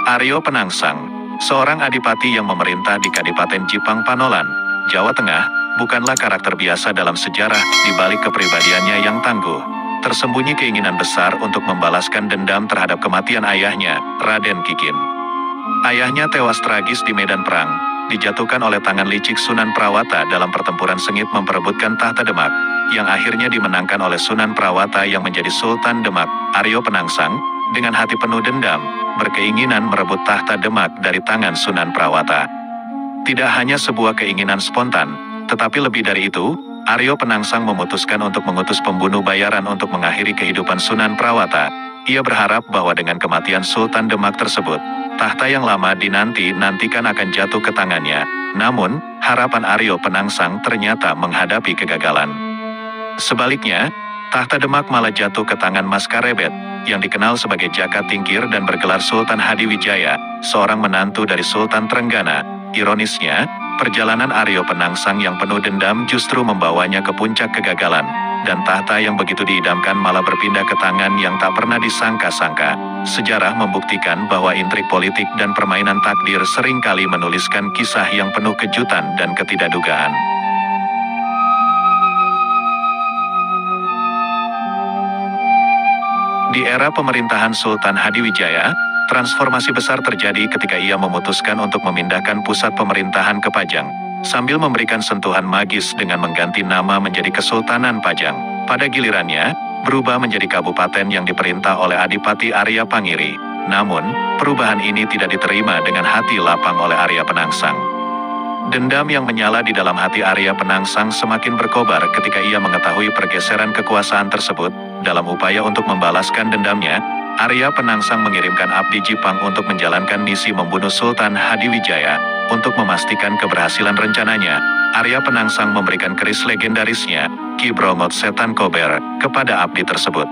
Aryo Penangsang, seorang adipati yang memerintah di Kadipaten Jipang Panolan, Jawa Tengah, bukanlah karakter biasa dalam sejarah. Di balik kepribadiannya yang tangguh, tersembunyi keinginan besar untuk membalaskan dendam terhadap kematian ayahnya, Raden Kikin. Ayahnya tewas tragis di medan perang, dijatuhkan oleh tangan licik Sunan Prawata dalam pertempuran sengit memperebutkan tahta Demak, yang akhirnya dimenangkan oleh Sunan Prawata yang menjadi Sultan Demak. Aryo Penangsang, dengan hati penuh dendam, berkeinginan merebut tahta Demak dari tangan Sunan Prawata. Tidak hanya sebuah keinginan spontan, tetapi lebih dari itu, Aryo Penangsang memutuskan untuk mengutus pembunuh bayaran untuk mengakhiri kehidupan Sunan Prawata. Ia berharap bahwa dengan kematian Sultan Demak tersebut, tahta yang lama dinanti-nantikan akan jatuh ke tangannya. Namun, harapan Aryo Penangsang ternyata menghadapi kegagalan. Sebaliknya, tahta Demak malah jatuh ke tangan Mas Karebet, yang dikenal sebagai Jaka Tingkir dan bergelar Sultan Hadiwijaya, seorang menantu dari Sultan Trenggana. Ironisnya, perjalanan Aryo Penangsang yang penuh dendam justru membawanya ke puncak kegagalan, dan tahta yang begitu diidamkan malah berpindah ke tangan yang tak pernah disangka-sangka. Sejarah membuktikan bahwa intrik politik dan permainan takdir seringkali menuliskan kisah yang penuh kejutan dan ketidakdugaan. Di era pemerintahan Sultan Hadiwijaya, transformasi besar terjadi ketika ia memutuskan untuk memindahkan pusat pemerintahan ke Pajang, sambil memberikan sentuhan magis dengan mengganti nama menjadi Kesultanan Pajang. Pada gilirannya, berubah menjadi kabupaten yang diperintah oleh Adipati Arya Pangiri. Namun, perubahan ini tidak diterima dengan hati lapang oleh Arya Penangsang. Dendam yang menyala di dalam hati Arya Penangsang semakin berkobar ketika ia mengetahui pergeseran kekuasaan tersebut. Dalam upaya untuk membalaskan dendamnya, Arya Penangsang mengirimkan Abdi Jipang untuk menjalankan misi membunuh Sultan Hadiwijaya. Untuk memastikan keberhasilan rencananya, Arya Penangsang memberikan keris legendarisnya, Ki Brongot Setan Kober, kepada Abdi tersebut.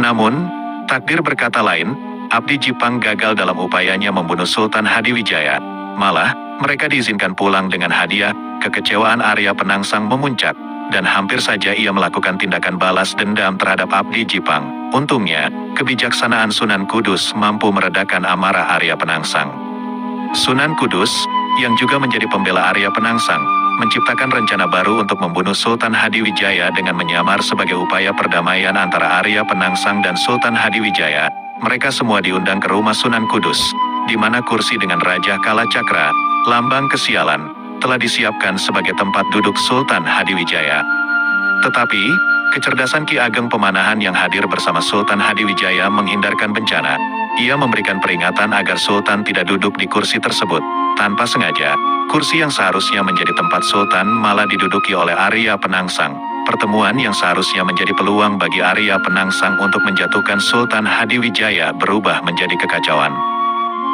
Namun, takdir berkata lain, Abdi Jipang gagal dalam upayanya membunuh Sultan Hadiwijaya. Malah, mereka diizinkan pulang dengan hadiah. Kekecewaan Arya Penangsang memuncak, dan hampir saja ia melakukan tindakan balas dendam terhadap Abdi Jipang. Untungnya, kebijaksanaan Sunan Kudus mampu meredakan amarah Arya Penangsang. Sunan Kudus, yang juga menjadi pembela Arya Penangsang, menciptakan rencana baru untuk membunuh Sultan Hadiwijaya dengan menyamar sebagai upaya perdamaian antara Arya Penangsang dan Sultan Hadiwijaya. Mereka semua diundang ke rumah Sunan Kudus, di mana kursi dengan Raja Kalacakra, lambang kesialan, telah disiapkan sebagai tempat duduk Sultan Hadiwijaya. Tetapi, kecerdasan Ki Ageng Pemanahan yang hadir bersama Sultan Hadiwijaya menghindarkan bencana. Ia memberikan peringatan agar Sultan tidak duduk di kursi tersebut. Tanpa sengaja, kursi yang seharusnya menjadi tempat Sultan malah diduduki oleh Arya Penangsang. Pertemuan yang seharusnya menjadi peluang bagi Arya Penangsang untuk menjatuhkan Sultan Hadiwijaya berubah menjadi kekacauan.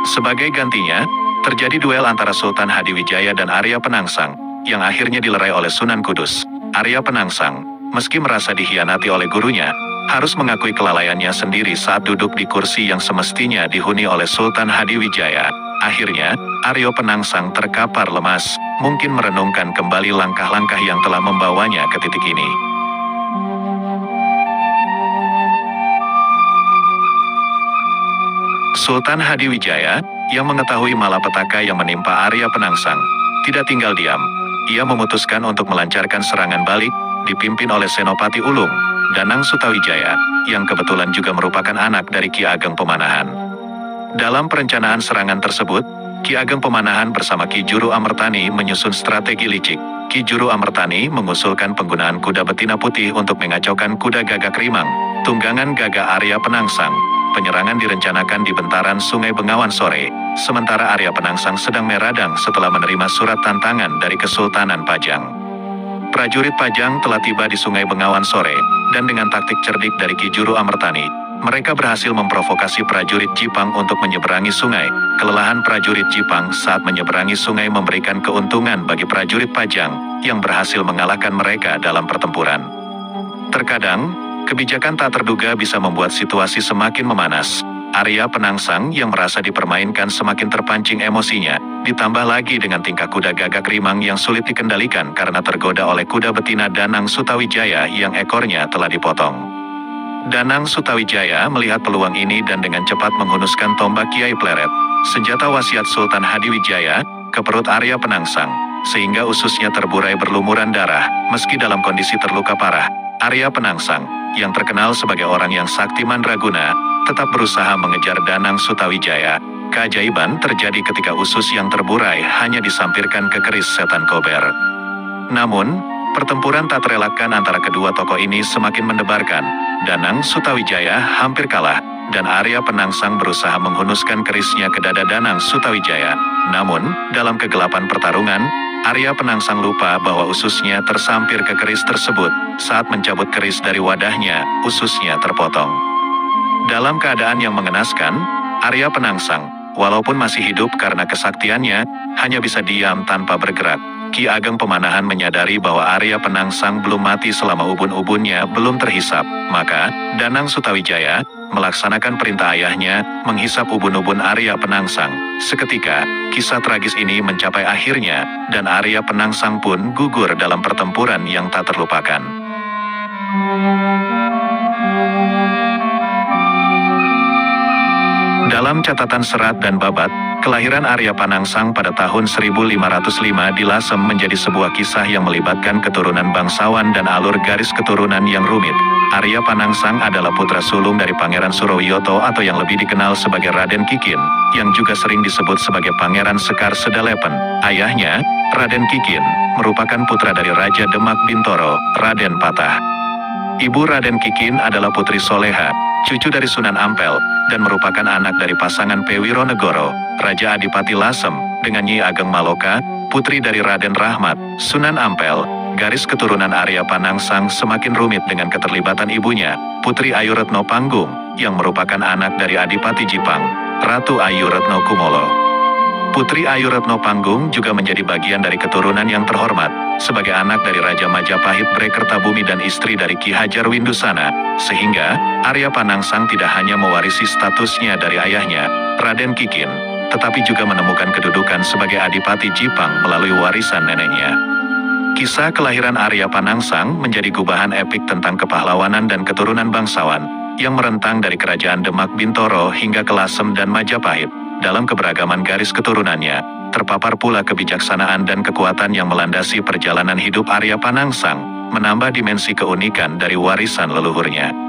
Sebagai gantinya, terjadi duel antara Sultan Hadiwijaya dan Arya Penangsang, yang akhirnya dilerai oleh Sunan Kudus. Arya Penangsang, meski merasa dikhianati oleh gurunya, harus mengakui kelalaiannya sendiri saat duduk di kursi yang semestinya dihuni oleh Sultan Hadiwijaya. Akhirnya, Arya Penangsang terkapar lemas, mungkin merenungkan kembali langkah-langkah yang telah membawanya ke titik ini. Sultan Hadiwijaya, yang mengetahui malapetaka yang menimpa Arya Penangsang, tidak tinggal diam. Ia memutuskan untuk melancarkan serangan balik, dipimpin oleh Senopati Ulung, Danang Sutawijaya, yang kebetulan juga merupakan anak dari Ki Ageng Pemanahan. Dalam perencanaan serangan tersebut, Ki Ageng Pemanahan bersama Ki Juru Amertani menyusun strategi licik. Ki Juru Amertani mengusulkan penggunaan kuda betina putih untuk mengacaukan kuda Gagak Rimang, tunggangan gagah Arya Penangsang. Penyerangan direncanakan di bentaran Sungai Bengawan sore, sementara Arya Penangsang sedang meradang setelah menerima surat tantangan dari Kesultanan Pajang. Prajurit Pajang telah tiba di Sungai Bengawan sore, dan dengan taktik cerdik dari Ki Juru Amertani, mereka berhasil memprovokasi prajurit Jipang untuk menyeberangi sungai. Kelelahan prajurit Jipang saat menyeberangi sungai memberikan keuntungan bagi prajurit Pajang, yang berhasil mengalahkan mereka dalam pertempuran. Terkadang, kebijakan tak terduga bisa membuat situasi semakin memanas. Arya Penangsang yang merasa dipermainkan semakin terpancing emosinya, ditambah lagi dengan tingkah kuda Gagak Rimang yang sulit dikendalikan karena tergoda oleh kuda betina Danang Sutawijaya yang ekornya telah dipotong. Danang Sutawijaya melihat peluang ini dan dengan cepat menghunuskan tombak Kiai Pleret. senjata wasiat Sultan Hadiwijaya, ke perut Arya Penangsang, sehingga ususnya terburai berlumuran darah. Meski dalam kondisi terluka parah, Arya Penangsang, yang terkenal sebagai orang yang sakti mandraguna, tetap berusaha mengejar Danang Sutawijaya. Keajaiban terjadi ketika usus yang terburai hanya disampirkan ke keris setan Kober. Namun, pertempuran tak terelakkan antara kedua tokoh ini semakin mendebarkan. Danang Sutawijaya hampir kalah, dan Arya Penangsang berusaha menghunuskan kerisnya ke dada Danang Sutawijaya. Namun, dalam kegelapan pertarungan, Arya Penangsang lupa bahwa ususnya tersampir ke keris tersebut. Saat mencabut keris dari wadahnya, ususnya terpotong. Dalam keadaan yang mengenaskan, Arya Penangsang, walaupun masih hidup karena kesaktiannya, hanya bisa diam tanpa bergerak. Ki Ageng Pemanahan menyadari bahwa Arya Penangsang belum mati selama ubun-ubunnya belum terhisap. Maka, Danang Sutawijaya melaksanakan perintah ayahnya, menghisap ubun-ubun Arya Penangsang. Seketika, kisah tragis ini mencapai akhirnya, dan Arya Penangsang pun gugur dalam pertempuran yang tak terlupakan. Dalam catatan serat dan babat, kelahiran Arya Penangsang pada tahun 1505 di Lasem menjadi sebuah kisah yang melibatkan keturunan bangsawan dan alur garis keturunan yang rumit. Arya Penangsang adalah putra sulung dari Pangeran Surowiyoto atau yang lebih dikenal sebagai Raden Kikin, yang juga sering disebut sebagai Pangeran Sekar Sedalepen. Ayahnya, Raden Kikin, merupakan putra dari Raja Demak Bintoro, Raden Patah. Ibu Raden Kikin adalah Putri Soleha, cucu dari Sunan Ampel, dan merupakan anak dari pasangan Pewironegoro, Raja Adipati Lasem, dengan Nyi Ageng Maloka, putri dari Raden Rahmat, Sunan Ampel. Garis keturunan Arya Penangsang semakin rumit dengan keterlibatan ibunya, Putri Ayu Retno Panggung, yang merupakan anak dari Adipati Jipang, Ratu Ayu Retno Kumolo. Putri Ayu Retno Panggung juga menjadi bagian dari keturunan yang terhormat, sebagai anak dari Raja Majapahit Brekertabumi dan istri dari Ki Hajar Windusana, sehingga Arya Penangsang tidak hanya mewarisi statusnya dari ayahnya, Raden Kikin, tetapi juga menemukan kedudukan sebagai Adipati Jipang melalui warisan neneknya. Kisah kelahiran Arya Penangsang menjadi gubahan epik tentang kepahlawanan dan keturunan bangsawan, yang merentang dari Kerajaan Demak Bintoro hingga ke Lasem dan Majapahit. Dalam keberagaman garis keturunannya, terpapar pula kebijaksanaan dan kekuatan yang melandasi perjalanan hidup Arya Penangsang, menambah dimensi keunikan dari warisan leluhurnya.